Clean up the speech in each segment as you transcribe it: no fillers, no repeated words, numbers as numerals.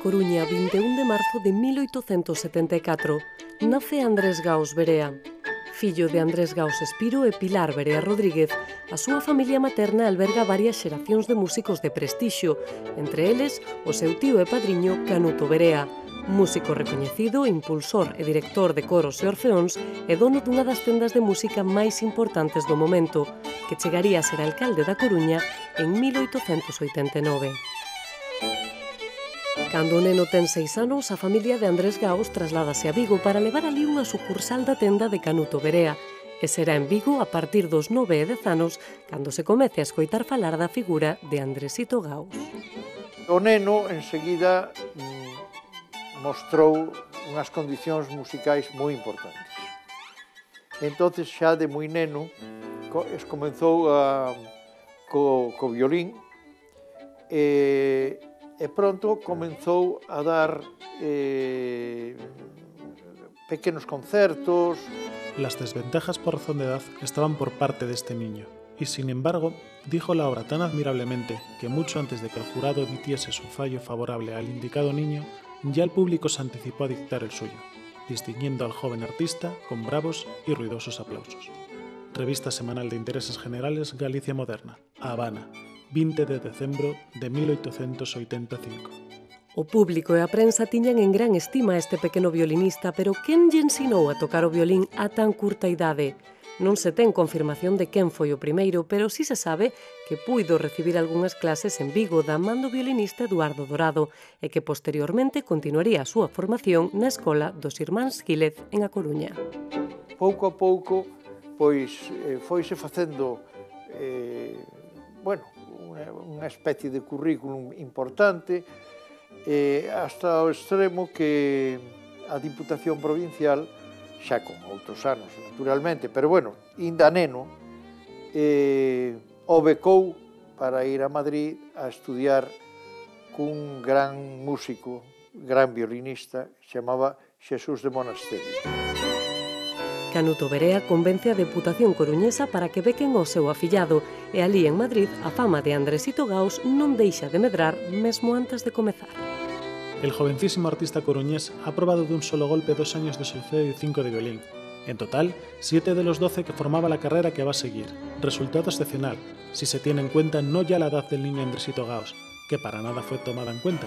Coruña, 21 de marzo de 1874, nace Andrés Gaos Berea. Fillo de Andrés Gaos Espiro e Pilar Berea Rodríguez, a súa familia materna alberga varias xeracións de músicos de prestixio, entre eles o seu tío e padriño Canuto Berea, músico recoñecido, impulsor e director de coros e orfeóns e dono dunha das tendas de música máis importantes do momento, que chegaría a ser alcalde da Coruña en 1889. Cando o neno ten 6 anos, a familia de Andrés Gaos trasládase a Vigo para levar ali unha sucursal da tenda de Canuto Berea, e será en Vigo a partir dos 9 e 10 anos cando se comece a escoitar falar da figura de Andresito Gaos. O neno, enseguida, mostrou unhas condicións musicais moi importantes. Entonces, xa de moi neno, comenzou co violín e pronto comenzou a dar pequenos concertos. Las desventajas por razón de edad estaban por parte de este niño, y sin embargo, dijo la obra tan admirablemente que mucho antes de que el jurado emitiese su fallo favorable al indicado niño, ya el público se anticipó a dictar el suyo, distinguiendo al joven artista con bravos y ruidosos aplausos. Revista semanal de intereses generales Galicia Moderna, Habana, 20 de decembro de 1885. O público e a prensa tiñan en gran estima este pequeno violinista, pero quen lle ensinou a tocar o violín a tan curta idade? Non se ten confirmación de quen foi o primeiro, pero sí se sabe que puido recibir algunhas clases en Vigo da man do violinista Eduardo Dorado e que posteriormente continuaría a súa formación na escola dos Irmáns Gílez en A Coruña. Pouco a pouco, pois, foise facendo unha especie de currículum importante, hasta o extremo que a Diputación Provincial, xa con outros anos, naturalmente, pero bueno, inda neno, o becou para ir a Madrid a estudiar cun gran músico, gran violinista, chamaba Xesús de Monasterio. Canuto Berea convence a Deputación coruñesa para que bequen o seu afillado e ali en Madrid a fama de Andresito Gaos non deixa de medrar mesmo antes de comezar. El jovencísimo artista coruñés ha probado de un solo golpe 2 años de solfeo y 5 de violín. En total, 7 de los 12 que formaba la carrera que va a seguir. Resultado excepcional, si se tiene en cuenta no ya la edad del niño Andresito Gaos, que para nada fue tomada en cuenta,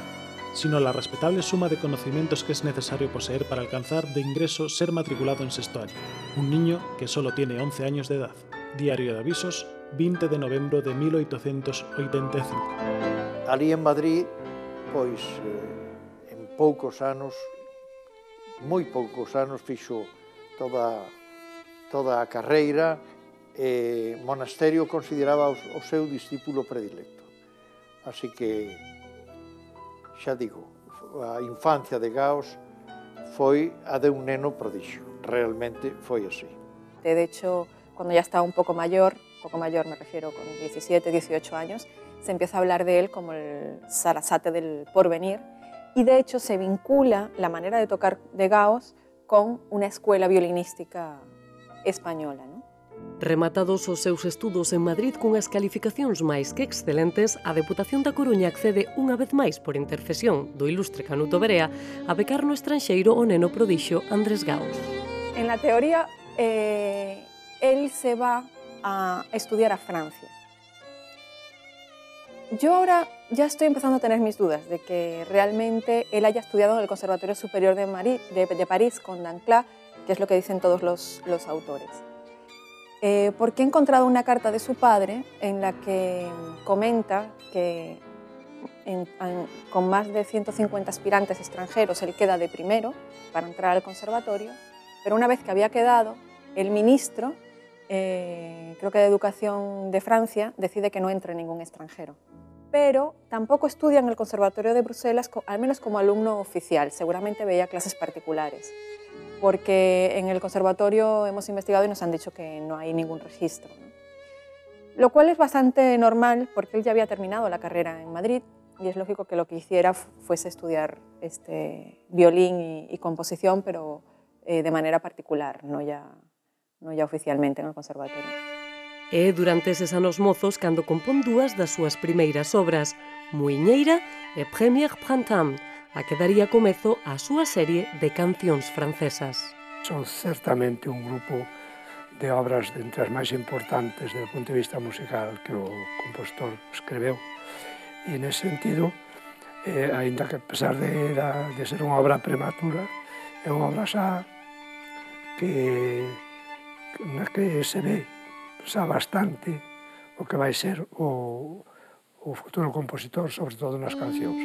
sino la respetable suma de conocimientos que es necesario poseer para alcanzar de ingreso ser matriculado en sexto año. Un niño que solo tiene 11 años de edad. Diario de Avisos, 20 de novembro de 1885. Ali en Madrid, pois, en poucos anos, moi poucos anos, fixo toda a carreira, e Monasterio consideraba o seu discípulo predilecto. Así que, xa digo, a infancia de Gaos foi a de un neno prodixio, realmente foi así. De hecho, cuando ya estaba un poco mayor me refiero con 17, 18 años, se empieza a hablar de él como el Sarasate del porvenir, y de hecho se vincula la manera de tocar de Gaos con una escuela violinística española, ¿no? Rematados os seus estudos en Madrid cunhas calificacións máis que excelentes, a Deputación da Coruña accede unha vez máis por intercesión do ilustre Canuto Berea a becar no estranxeiro o neno prodixio Andrés Gaos. En la teoría, él se va a estudiar a Francia. Yo ahora ya estoy empezando a tener mis dudas de que realmente él haya estudiado en el Conservatorio Superior de París con Dancla, que es lo que dicen todos los autores. Porque he encontrado una carta de su padre en la que comenta que con más de 150 aspirantes extranjeros él queda de primero para entrar al conservatorio, pero una vez que había quedado, el ministro, creo que de Educación de Francia, decide que no entre ningún extranjero. Pero tampoco estudia en el Conservatorio de Bruselas, al menos como alumno oficial, seguramente veía clases particulares, porque en el conservatorio hemos investigado y nos han dicho que no hay ningún registro, ¿no? Lo cual es bastante normal porque él ya había terminado la carrera en Madrid y es lógico que lo que hiciera fuese estudiar violín y composición, pero de manera particular, no ya oficialmente en el conservatorio. É durante eses anos mozos cando compón dúas das súas primeiras obras, Muiñeira e Premier Printemps, a que daría comezo á súa serie de cancións francesas. Son certamente un grupo de obras de entre as máis importantes desde o punto de vista musical que o compositor escreveu. E nese sentido, aínda que a pesar de ser unha obra prematura, é unha obra xa na que se ve xa bastante o que vai ser o futuro compositor, sobre todo nas cancións.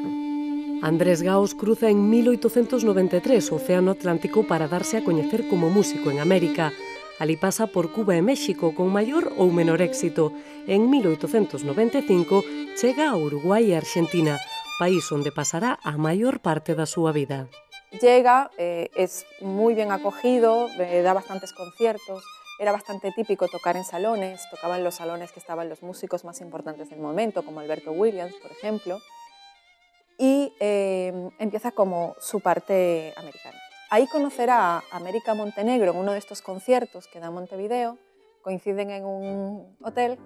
Andrés Gaos cruza en 1893 o Océano Atlántico para darse a coñecer como músico en América. Alí pasa por Cuba e México con maior ou menor éxito. En 1895 chega a Uruguai e Argentina, país onde pasará a maior parte da súa vida. Llega, es muy bien acogido, da bastantes conciertos. Era bastante típico tocar en salones, tocaba en los salones que estaban los músicos más importantes del momento, como Alberto Williams, por ejemplo, y empieza como su parte americana. Ahí conocerá a América Montenegro en uno de estos conciertos que da en Montevideo, coinciden en un hotel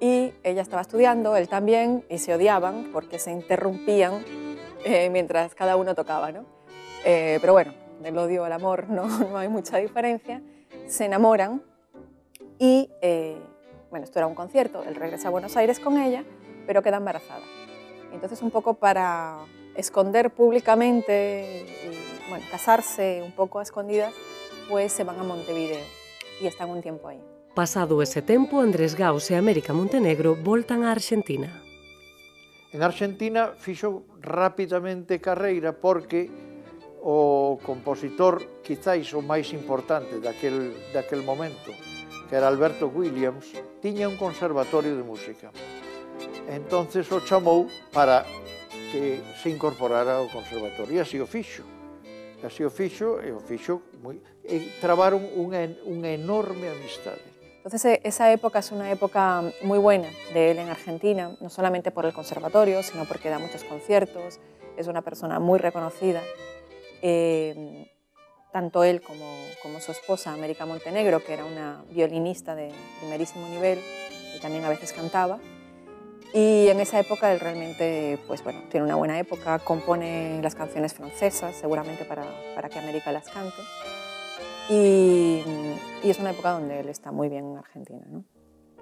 y ella estaba estudiando, él también, y se odiaban porque se interrumpían mientras cada uno tocaba, ¿no? Pero bueno, del odio al amor no hay mucha diferencia. Se enamoran y, bueno, esto era un concierto, él regresa a Buenos Aires con ella, pero queda embarazada. Entonces, un poco para esconder públicamente y, bueno, casarse un poco a escondidas, pues se van a Montevideo y están un tiempo ahí. Pasado ese tempo, Andrés Gaos e América Montenegro voltan a Argentina. En Argentina fixo rapidamente carreira porque o compositor quizáis o máis importante daquel momento, que era Alberto Williams, tiña un conservatorio de música. Entonces o chamou para que se incorporara ao conservatorio, e así o fixo. E trabaron unha enorme amistade. Entonces, esa época es una época muy buena de él en Argentina, no solamente por el conservatorio, sino porque da muchos conciertos, es una persona muy reconocida. Tanto él como su esposa, América Montenegro, que era una violinista de primerísimo nivel y también a veces cantaba. Y en esa época él realmente, pues bueno, tiene una buena época, compone las canciones francesas, seguramente para que América las cante. Y es una época donde él está muy bien en Argentina, ¿no?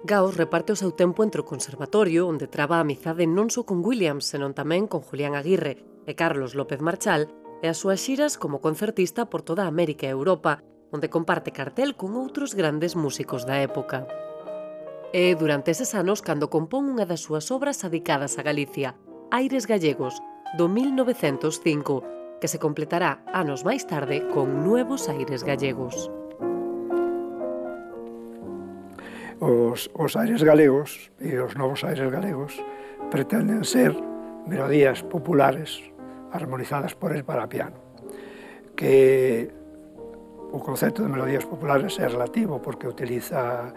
Gaos reparte o seu tempo entre o conservatorio, onde traba a amizade non só con Williams, senón tamén con Julián Aguirre e Carlos López Marchal, e as súas xiras como concertista por toda América e Europa, onde comparte cartel con outros grandes músicos da época. E durante eses anos cando compón unha das súas obras dedicadas a Galicia, Aires Gallegos, do 1905, que se completará anos máis tarde con Nuevos Aires Gallegos. Os aires galegos e os novos aires galegos pretenden ser melodías populares armonizadas por él para piano, que o concepto de melodías populares é relativo porque utiliza,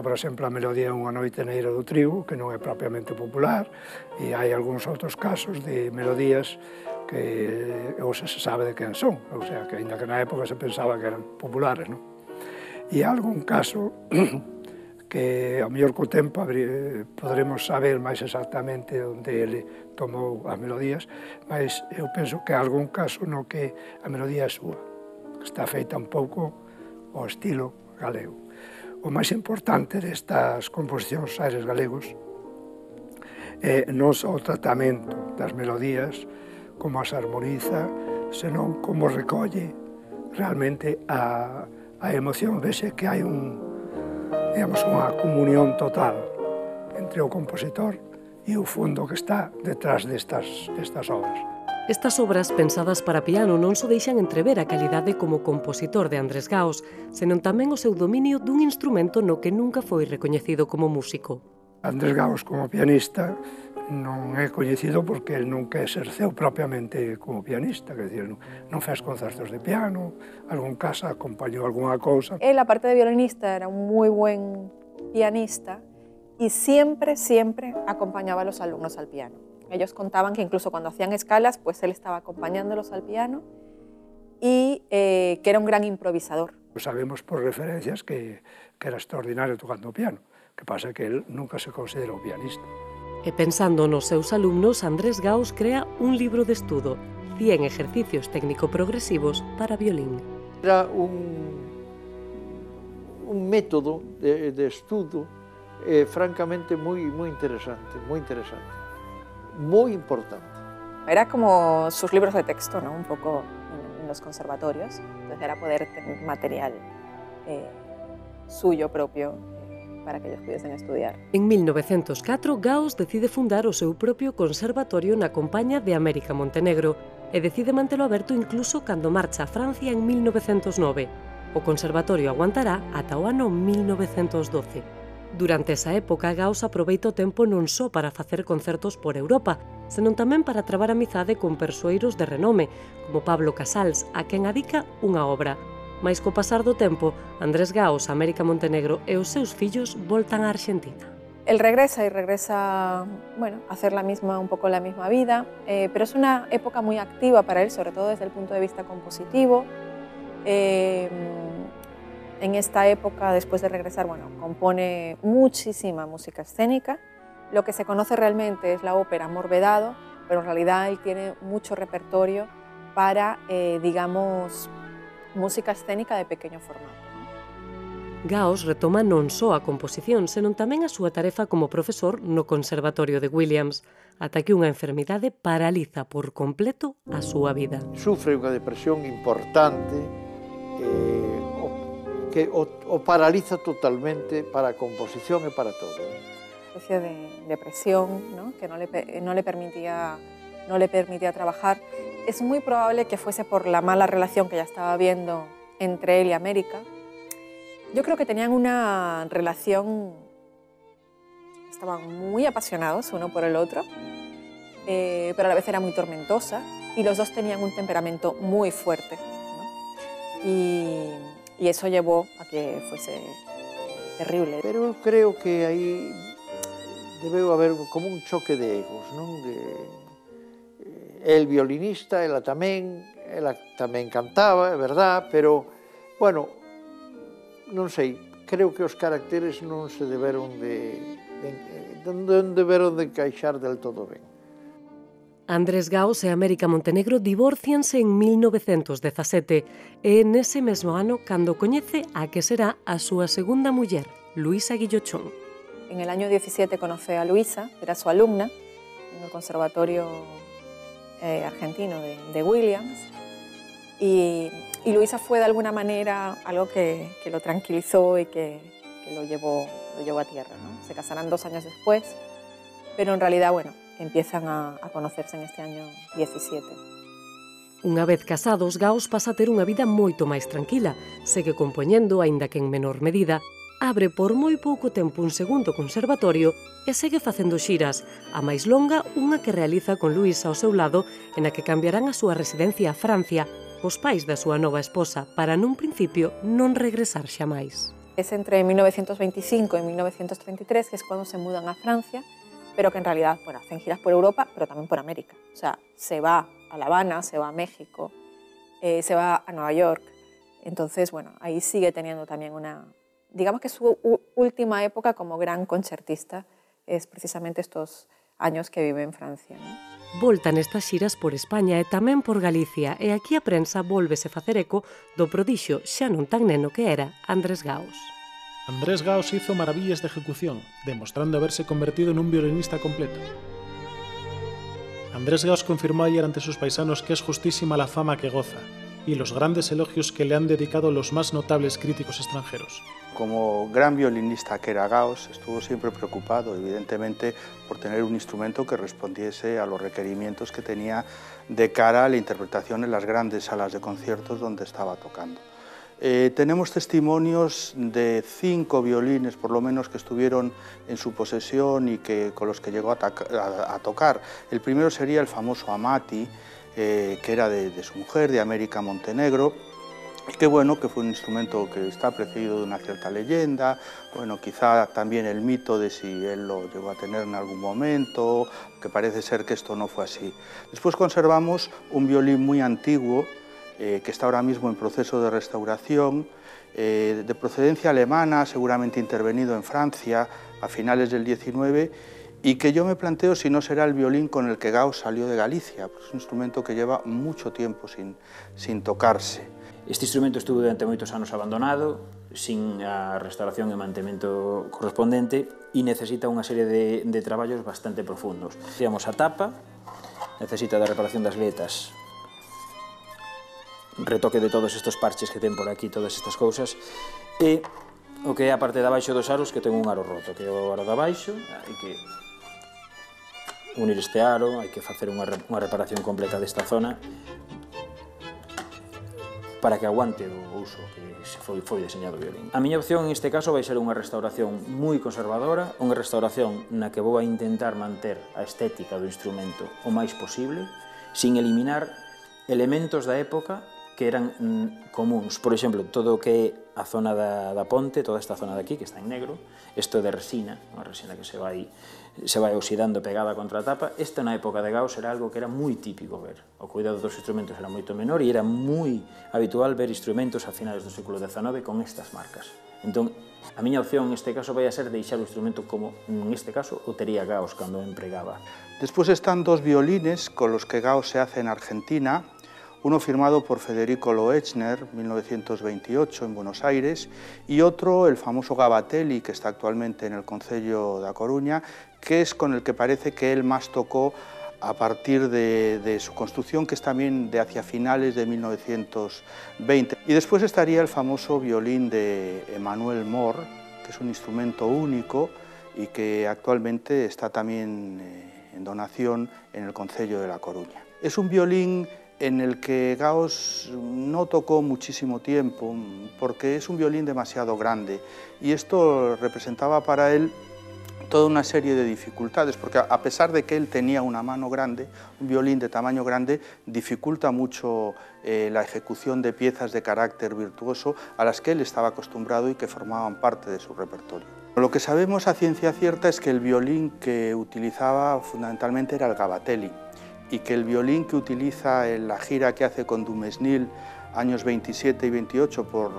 por exemplo, a melodía Unha noite neira do trigo, que non é propiamente popular, e hai algúns outros casos de melodías que hoxe se sabe de quen son, ou sea, que ainda que na época se pensaba que eran populares, non? E hai algún caso que ao mellor co tempo poderemos saber máis exactamente onde ele tomou as melodías, mas eu penso que hai algún caso no que a melodía é súa, que está feita un pouco ao estilo galego. O máis importante destas composicións aires galegos é non só o tratamento das melodías, como as armoniza, senón como recolle realmente a emoción, vese que hai unha comunión total entre o compositor e o fondo que está detrás destas obras. Estas obras pensadas para piano non só deixan entrever a calidade como compositor de Andrés Gaos, senón tamén o seu dominio dun instrumento no que nunca foi recoñecido como músico. Andrés Gaos como pianista non é coñecido porque el nunca exerceu propiamente como pianista, quer dizer, non fez concertos de piano, algún caso acompañou algunha cousa. Él, aparte de violinista, era un muy buen pianista y siempre acompañaba a los alumnos al piano. Ellos contaban que incluso cuando hacían escalas, pues él estaba acompañándolos al piano y que era un gran improvisador. Sabemos por referencias que era extraordinario tocando piano, que pasa que él nunca se considerou pianista. E pensando nos seus alumnos, Andrés Gauss crea un libro de estudo, 100 ejercicios técnico-progresivos para violín. Era un método de estudo francamente muy interesante, muy importante. Era como sus libros de texto, ¿no? Un poco en los conservatorios. Entonces era poder tener material suyo propio para que ellos pudiesen estudiar. En 1904, Gauss decide fundar o seu propio conservatorio na compaña de América Montenegro e decide mantelo aberto incluso cando marcha a Francia en 1909. O conservatorio aguantará ata o ano 1912. Durante esa época, Gauss aproveita o tempo non só para facer concertos por Europa, senón tamén para trabar amizade con persoeiros de renome, como Pablo Casals, a quen adica unha obra. Mais co pasar do tempo, Andrés Gauss, América Montenegro e os seus fillos voltan a Argentina. Él regresa bueno, a hacer un poco la misma vida, pero es una época muy activa para él, sobre todo desde el punto de vista compositivo. En esta época, después de regresar, bueno, compone muchísima música escénica. Lo que se conoce realmente es la ópera Amor Vedado, pero en realidad él tiene mucho repertorio para, digamos, música escénica de pequeño formato. Gauss retoma non só a composición, senón tamén a súa tarefa como profesor no Conservatorio de Williams, ata que unha enfermidade paraliza por completo a súa vida. Sufre unha depresión importante que o paraliza totalmente para a composición e para todo. Una especie de depresión, ¿no? Que no le permitía trabajar. Es muy probable que fuese por la mala relación que ya estaba habiendo entre él y América. Yo creo que tenían una relación, estaban muy apasionados uno por el otro, pero a la vez era muy tormentosa y los dos tenían un temperamento muy fuerte, ¿no? Y eso llevó a que fuese terrible. Pero creo que aí debeu haber como un choque de egos, non? El violinista, ela tamén cantaba, é verdad, pero, bueno, non sei, creo que os caracteres non se deberon de encaixar del todo ben. Andrés Gauss e América Montenegro divórcianse en 1917 e nese mesmo ano cando coñece a que será a súa segunda muller, Luisa Guillochón. En el año 17 conoce a Luisa, era su alumna en el conservatorio argentino de Williams, y Luisa fue de alguna manera algo que lo tranquilizó y que lo llevó a tierra, ¿no? Se casarán 2 años después, pero en realidad, bueno, empiezan a conocerse en este año 17. Unha vez casados, Gauss pasa a ter unha vida moito máis tranquila, segue compoñendo, aínda que en menor medida, abre por moi pouco tempo un segundo conservatorio e segue facendo xiras, a máis longa unha que realiza con Luisa ao seu lado, en a que cambiarán a súa residencia a Francia, os pais da súa nova esposa, para nun principio non regresar xa máis. Es entre 1925 y 1933, que es cuando se mudan a Francia, pero que en realidad, bueno, hacen giras por Europa, pero también por América. O sea, se va a La Habana, se va a México, se va a Nueva York. Entonces, bueno, ahí sigue teniendo también digamos que su última época como gran concertista es precisamente estos años que vive en Francia, ¿no? Volta nestas xiras por España e tamén por Galicia, e aquí a prensa vólvese facer eco do prodixio xa non tan neno que era Andrés Gauss. Andrés Gauss hizo maravillas de ejecución, demostrando haberse convertido en un violinista completo. Andrés Gauss confirmó ayer ante sus paisanos que es justísima la fama que goza y los grandes elogios que le han dedicado los más notables críticos extranjeros. Como gran violinista que era Gauss, estuvo siempre preocupado, evidentemente, por tener un instrumento que respondiese a los requerimientos que tenía de cara a la interpretación en las grandes salas de conciertos donde estaba tocando. Tenemos testimonios de 5 violines, por lo menos, que estuvieron en su posesión y con los que llegó a tocar. El primero sería el famoso Amati, que era de su mujer, de América Montenegro, y que bueno, que fue un instrumento que está precedido de una cierta leyenda, bueno, quizá también el mito de si él lo llegó a tener en algún momento, que parece ser que esto no fue así. Después conservamos un violín muy antiguo, que está ahora mismo en proceso de restauración, de procedencia alemana, seguramente intervenido en Francia a finales del 19, y que yo me planteo si no será el violín con el que Gauss salió de Galicia, porque es un instrumento que lleva mucho tiempo sin tocarse. Este instrumento estuvo durante moitos anos abandonado, sin a restauración e mantemento correspondente, e necesita unha serie de traballos bastante profundos. Digamos, a tapa, necesita da reparación das letas, retoque de todos estes parches que ten por aquí, todas estas cousas, e o que é a parte de abaixo dos aros, que ten un aro roto, que é o aro de abaixo, hai que unir este aro, hai que facer unha reparación completa desta zona para que aguante o uso que foi diseñado o violín. A miña opción en este caso vai ser unha restauración moi conservadora, unha restauración na que vou a intentar manter a estética do instrumento o máis posible, sin eliminar elementos da época que eran comuns. Por exemplo, todo o que é a zona da ponte, toda esta zona de aquí, que está en negro, isto de resina, unha resina que se vai oxidando pegada contra a tapa. Esta na época de Gauss era algo que era moi típico ver. O cuidado dos instrumentos era moito menor e era moi habitual ver instrumentos a finales do século XIX con estas marcas. Entón, a miña opción neste caso vai a ser deixar o instrumento como, neste caso, o tería Gauss cando o empregaba. Despois están dos violines con los que Gauss se hace en Argentina, uno firmado por Federico Loechner, 1928, en Buenos Aires, y otro, el famoso Gabatelli, que está actualmente en el Concello da Coruña, que es con el que parece que él más tocó a partir de su construcción, que es también de hacia finales de 1920. Y después estaría el famoso violín de Emmanuel Mor, que es un instrumento único y que actualmente está también en donación en el Concello de La Coruña. Es un violín en el que Gauss no tocó muchísimo tiempo, porque es un violín demasiado grande, y esto representaba para él toda una serie de dificultades, porque a pesar de que él tenía una mano grande, un violín de tamaño grande dificulta mucho la ejecución de piezas de carácter virtuoso a las que él estaba acostumbrado y que formaban parte de su repertorio. Lo que sabemos a ciencia cierta es que el violín que utilizaba fundamentalmente era el Gabatelli, y que el violín que utiliza en la gira que hace con Dumesnil años 27 y 28 por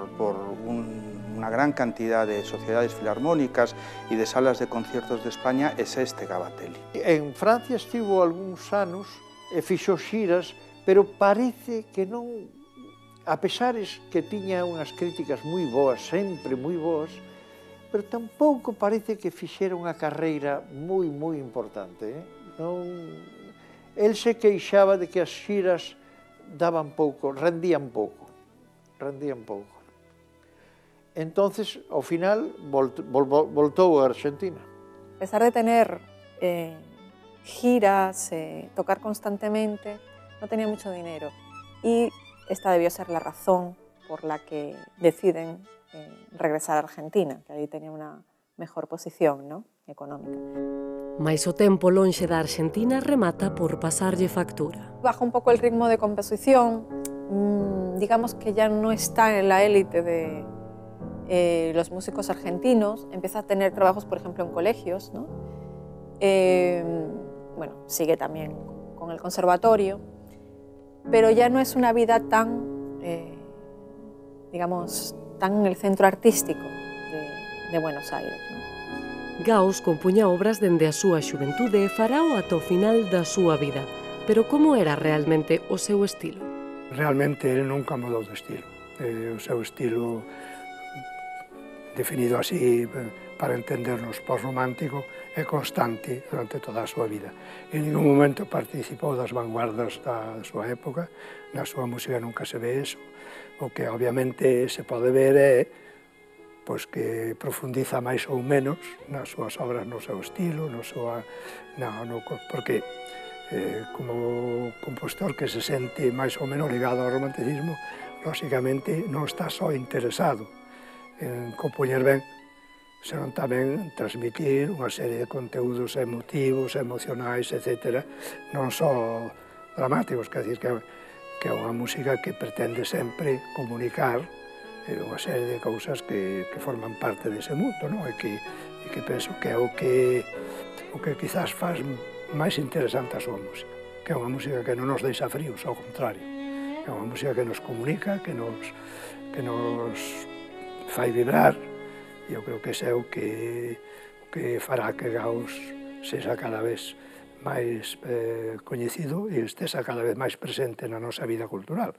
una gran cantidad de sociedades filarmónicas y de salas de conciertos de España es este Gabatelli. En Francia estivo algúns anos e fixo xiras, pero parece que non, a pesares que tiña unhas críticas moi boas, sempre moi boas, pero tampouco parece que fixera unha carreira moi importante. Non... El se queixaba de que as xiras daban pouco, rendían pouco. Entonces, ao final, voltou a Argentina. A pesar de tener giras, tocar constantemente, no tenía mucho dinero. Y esta debió ser la razón por la que deciden regresar a Argentina, que ahí tenía una mejor posición, ¿no?, económica. Mais o tempo lonxe da Argentina remata por pasarlle factura. Baja un poco el ritmo de composición, digamos que ya no está en la élite de los músicos argentinos, empieza a tener trabajos, por ejemplo, en colegios, ¿no? Bueno, sigue también con el conservatorio, pero ya no es una vida tan, digamos, tan en el centro artístico de Buenos Aires, ¿no? Gauss compuña obras dende a súa xuventude e farao ata o final da súa vida. Pero como era realmente o seu estilo? Realmente ele nunca mudou de estilo. O seu estilo, definido así para entendernos pós-romántico, é constante durante toda a súa vida. En ningún momento participou das vanguardas da súa época, na súa música nunca se ve eso. O que obviamente se pode ver é pois que profundiza máis ou menos nas súas obras, no seu estilo, porque como compositor que se sente máis ou menos ligado ao romanticismo, lóxicamente non está só interesado en compoñer ben, senón tamén transmitir unha serie de conteúdos emotivos, emocionais, etc., non só dramáticos, quer dizer que é unha música que pretende sempre comunicar unha serie de cousas que forman parte dese mundo, non? E que penso que é o que quizás faz máis interesante a súa música, que é unha música que non nos deixa fríos, ao contrario, é unha música que nos comunica, que nos fai vibrar, e eu creo que ese é o que fará que Gauss sexa cada vez máis coñecido e estexa cada vez máis presente na nosa vida cultural.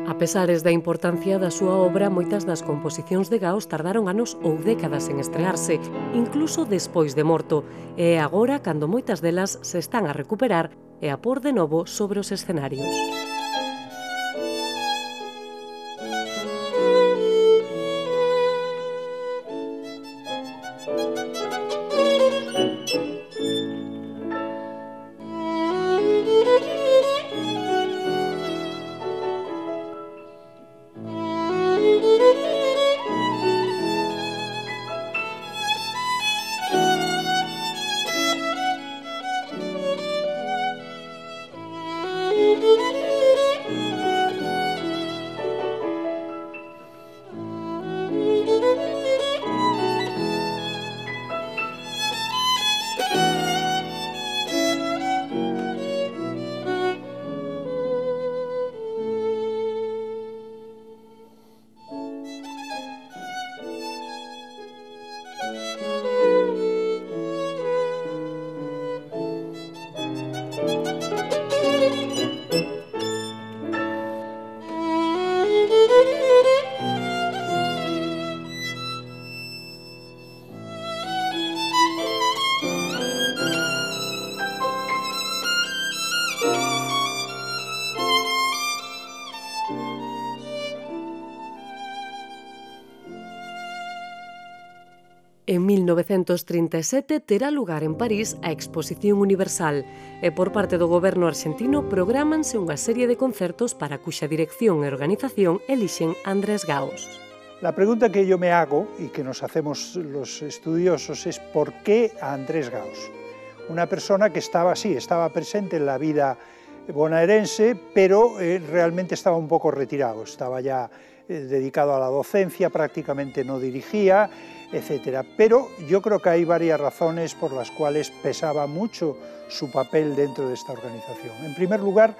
A pesares da importancia da súa obra, moitas das composicións de Gauss tardaron anos ou décadas en estrearse, incluso despois de morto, e é agora cando moitas delas se están a recuperar e a pôr de novo sobre os escenarios. En 1937 terá lugar en París a Exposición Universal e por parte do goberno arxentino prográmanse unha serie de concertos para a cuxa dirección e organización elixen Andrés Gauss. La pregunta que yo me hago y que nos hacemos los estudiosos es ¿por qué a Andrés Gauss? Una persona que estaba presente en la vida bonaerense, pero realmente estaba un poco retirado, estaba ya dedicado a la docencia, prácticamente no dirigía, etcétera. Pero yo creo que hay varias razones por las cuales pesaba mucho su papel dentro de esta organización. En primer lugar,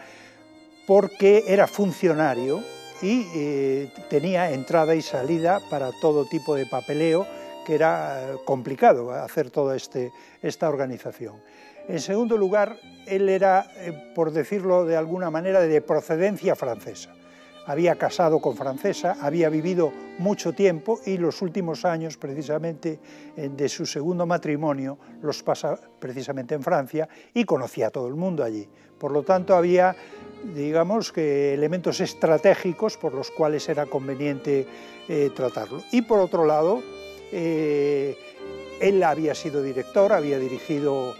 porque era funcionario y tenía entrada y salida para todo tipo de papeleo, que era complicado hacer toda esta organización. En segundo lugar, él era, por decirlo de alguna manera, de procedencia francesa. Había casado con francesa, había vivido mucho tiempo y los últimos años, precisamente, de su segundo matrimonio, los pasa precisamente en Francia y conocía a todo el mundo allí. Por lo tanto, había, digamos, que elementos estratégicos por los cuales era conveniente tratarlo. Y por otro lado, él había sido director, había dirigido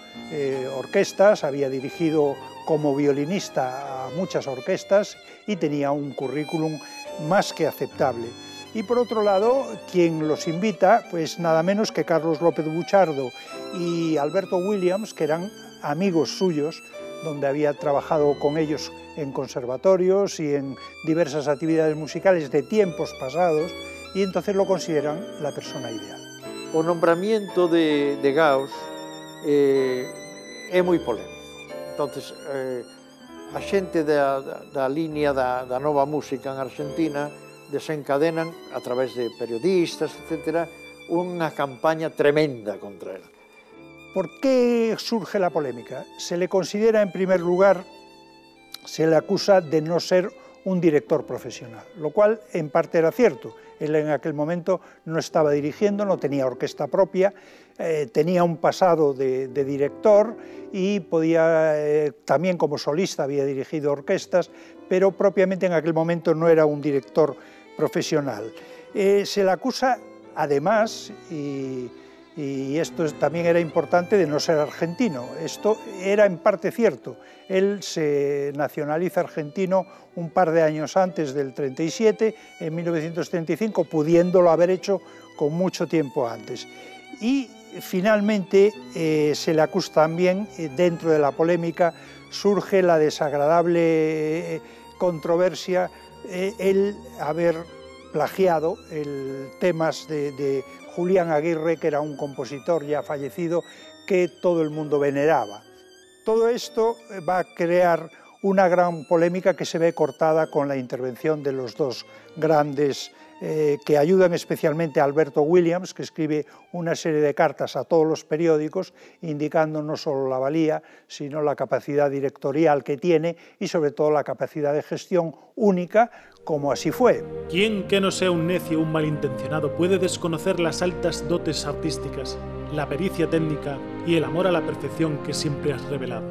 orquestas, había dirigido como violinista a muchas orquestas y tenía un currículum más que aceptable. Y por otro lado, quien los invita, pues nada menos que Carlos López Buchardo y Alberto Williams, que eran amigos suyos, donde había trabajado con ellos en conservatorios y en diversas actividades musicales de tiempos pasados, y entonces lo consideran la persona ideal. O nombramiento de Gauss é moi polémico. Entonces, a xente da liña da nova música en Argentina desencadenan, a través de periodistas, etc., unha campaña tremenda contra él. ¿Por qué surge la polémica? Se le considera, en primer lugar, se le acusa de no ser un director profesional, lo cual en parte era cierto. Él en aquel momento no estaba dirigiendo, no tenía orquesta propia, tenía un pasado de director y podía, también como solista había dirigido orquestas, pero propiamente en aquel momento no era un director profesional. Se le acusa, además, y esto también era importante, de no ser argentino. Esto era en parte cierto. Él se nacionaliza argentino un par de años antes del 37, en 1935, pudiéndolo haber hecho con mucho tiempo antes. Y finalmente se le acusa también, dentro de la polémica, surge la desagradable controversia, el haber plagiado temas de Julián Aguirre, que era un compositor ya fallecido que todo el mundo veneraba. Todo esto va a crear una gran polémica que se ve cortada con la intervención de los dos grandes que ayudan especialmente a Alberto Williams, que escribe una serie de cartas a todos los periódicos indicando no solo la valía, sino la capacidad directorial que tiene y sobre todo la capacidad de gestión única, como así fue. ¿Quién que no sea un necio o un malintencionado puede desconocer las altas dotes artísticas, la pericia técnica y el amor a la perfección que siempre has revelado?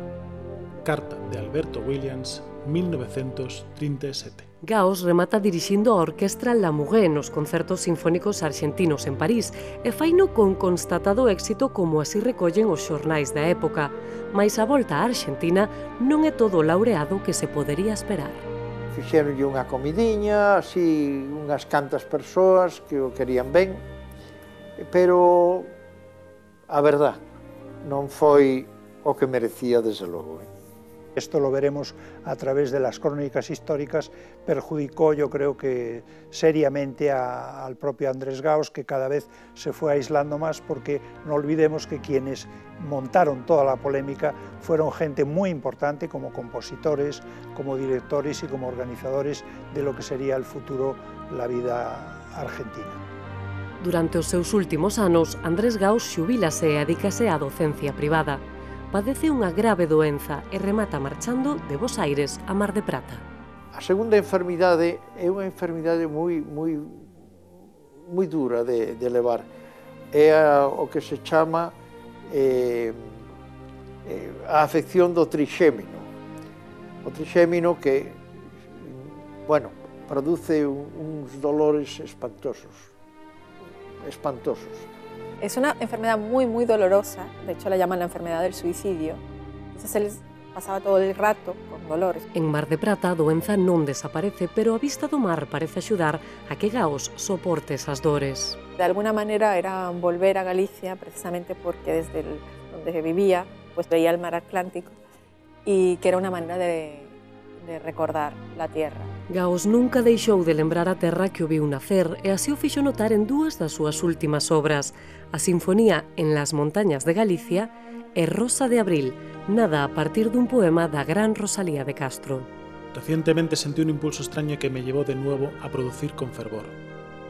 Carta de Alberto Williams, 1937. Gauss remata dirixindo a orquestra La Muguet nos concertos sinfónicos arxentinos en París e faino con constatado éxito como así recollen os xornais da época, mais a volta á Arxentina non é todo o laureado que se podería esperar. Fixeronlle unha comidiña, así unhas cantas persoas que o querían ben, pero a verdad non foi o que merecía desde logo. Esto lo veremos a través de las crónicas históricas, perjudicó yo creo que seriamente al propio Andrés Gauss, que cada vez se fue aislando más, porque no olvidemos que quienes montaron toda la polémica fueron gente muy importante como compositores, como directores y como organizadores de lo que sería el futuro, la vida argentina. Durante os seus últimos anos, Andrés Gauss xubílase e adícase á docencia privada. Padece unha grave doenza e remata marchando de Bos Aires a Mar de Prata. A segunda enfermidade é unha enfermidade moi dura de levar. É o que se chama a afección do trixémino. O trixémino que, bueno, produce uns dolores espantosos. Es una enfermedad muy dolorosa, de hecho la llaman la enfermedad del suicidio. Entonces él pasaba todo el rato con dolores. En Mar de Prata a doenza non desaparece, pero a vista do mar parece axudar a que Gauss soporte esas dores. De alguna manera era volver a Galicia, precisamente porque desde donde vivía pues veía el mar Atlántico y que era una manera de recordar la tierra. Gauss nunca deixou de lembrar a terra que o viu nacer e así o fixo notar en dúas das súas últimas obras, a Sinfonía en las montañas de Galicia e Rosa de Abril, nada a partir dun poema da gran Rosalía de Castro. Recientemente sentí un impulso extraño que me llevó de nuevo a producir con fervor.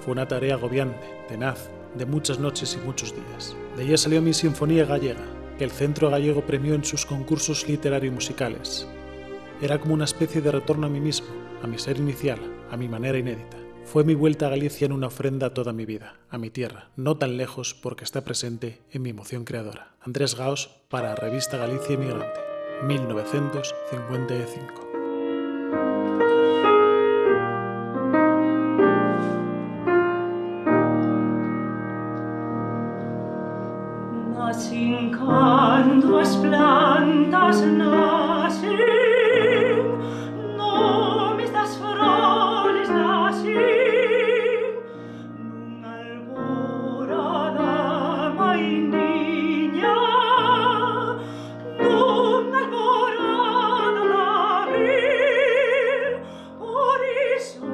Fue una tarea agobiante, tenaz, de muchas noches y muchos días. De ella salió mi Sinfonía gallega, que el Centro Gallego premió en sus concursos literarios-musicales. Era como una especie de retorno a mí mismo, a mi ser inicial, a mi manera inédita. Fue mi vuelta a Galicia en una ofrenda a toda mi vida, a mi tierra, no tan lejos porque está presente en mi emoción creadora. Andrés Gauss para Revista Galicia Emigrante, 1955. Cando as plantas nacen, nomes das flores nacen, nunha alborada mainiña, nunha alborada de abril, por iso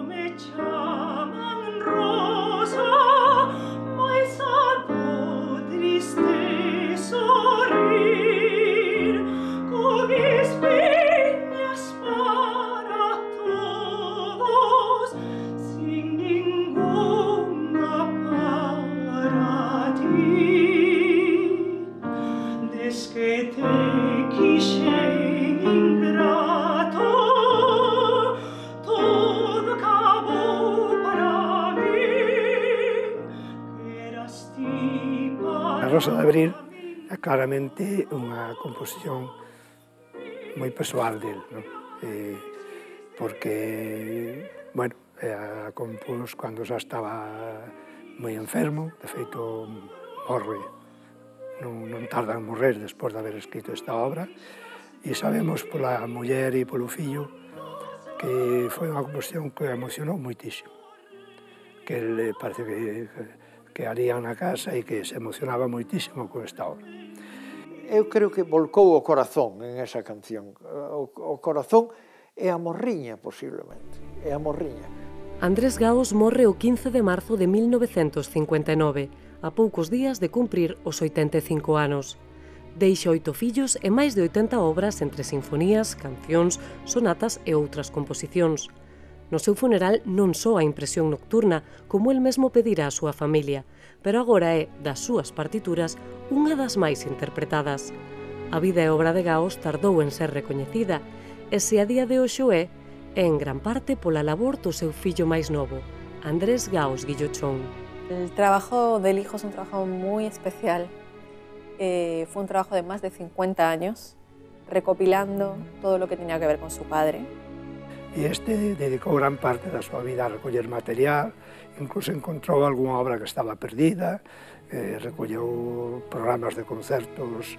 me chaman Rosa, mais a do triste sorrir, con espiñas para todos, sin ninguna para ti. Des que te quixen ingrato, todo acabou para mí, que eras ti para... A Rosa de Abril é claramente unha composición moi persoal del, ¿no? Porque, bueno, a compus cando xa estaba moi enfermo, de feito morre, non tarda en morrer despois de haber escrito esta obra, e sabemos pola muller e polo fillo que foi unha composición que emocionou moitísimo, que ele parece que harían na casa e que se emocionaba moitísimo con esta obra. Eu creo que volcou o corazón en esa canción. O corazón é a morriña, posiblemente. É a morriña. Andrés Gauss morre o 15 de marzo de 1959, a poucos días de cumprir os 85 anos. Deixa 8 fillos e máis de 80 obras entre sinfonías, cancións, sonatas e outras composicións. No seu funeral non só a impresión nocturna, como el mesmo pedira á súa familia, pero agora é, das súas partituras, unha das máis interpretadas. A vida e obra de Gaos tardou en ser recoñecida, e se a día de hoxe é en gran parte pola labor do seu fillo máis novo, Andrés Gaos Guillochón. El trabajo del hijo es un trabajo muy especial. Fue un trabajo de más de 50 años, recopilando todo lo que tenía que ver con su padre. E este dedicou gran parte da súa vida a recoller material, incluso encontrou algunha obra que estaba perdida, recolleu programas de concertos,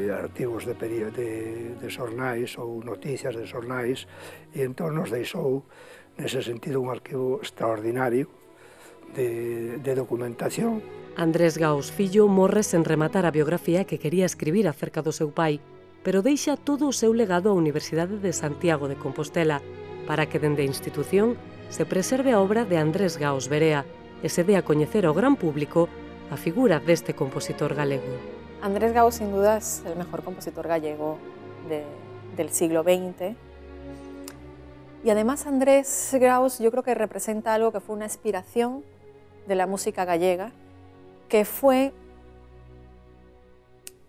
artigos de xornais ou noticias de xornais, e entón nos deixou, nese sentido, un arquivo extraordinario de documentación. Andrés Gaos fillo morre sen rematar a biografía que quería escribir acerca do seu pai, pero deixa todo o seu legado á Universidade de Santiago de Compostela para que dende a institución se preserve a obra de Andrés Gaos Verea e se dé a coñecer ao gran público a figura deste compositor galego. Andrés Gaos sin duda es el mejor compositor gallego del siglo XX. Y además Andrés Gaos yo creo que representa algo que fue una inspiración de la música gallega, que fue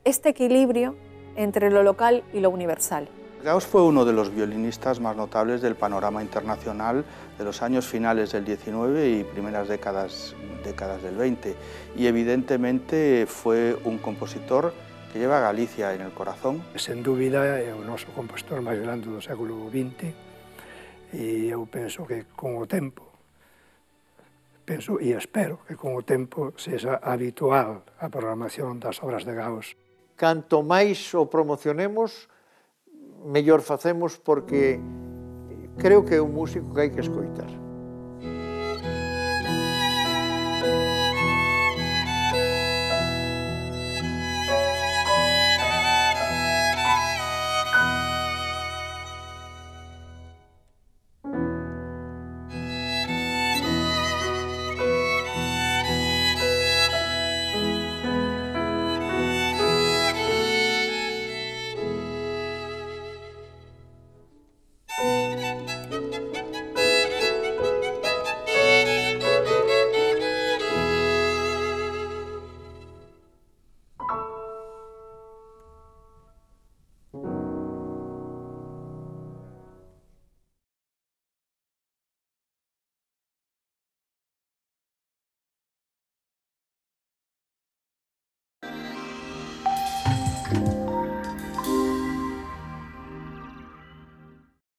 este equilibrio entre lo local y lo universal. Gaos fue uno de los violinistas más notables del panorama internacional de los años finales del XIX y primeras décadas del XX, y evidentemente fue un compositor que lleva a Galicia en el corazón. Sen dúbida é o noso compositor máis grande do século XX, e eu penso que con o tempo, penso e espero que con o tempo sexa habitual a programación das obras de Gaos. Canto máis o promocionemos, mellor facemos, porque creo que é un músico que hai que escoitar.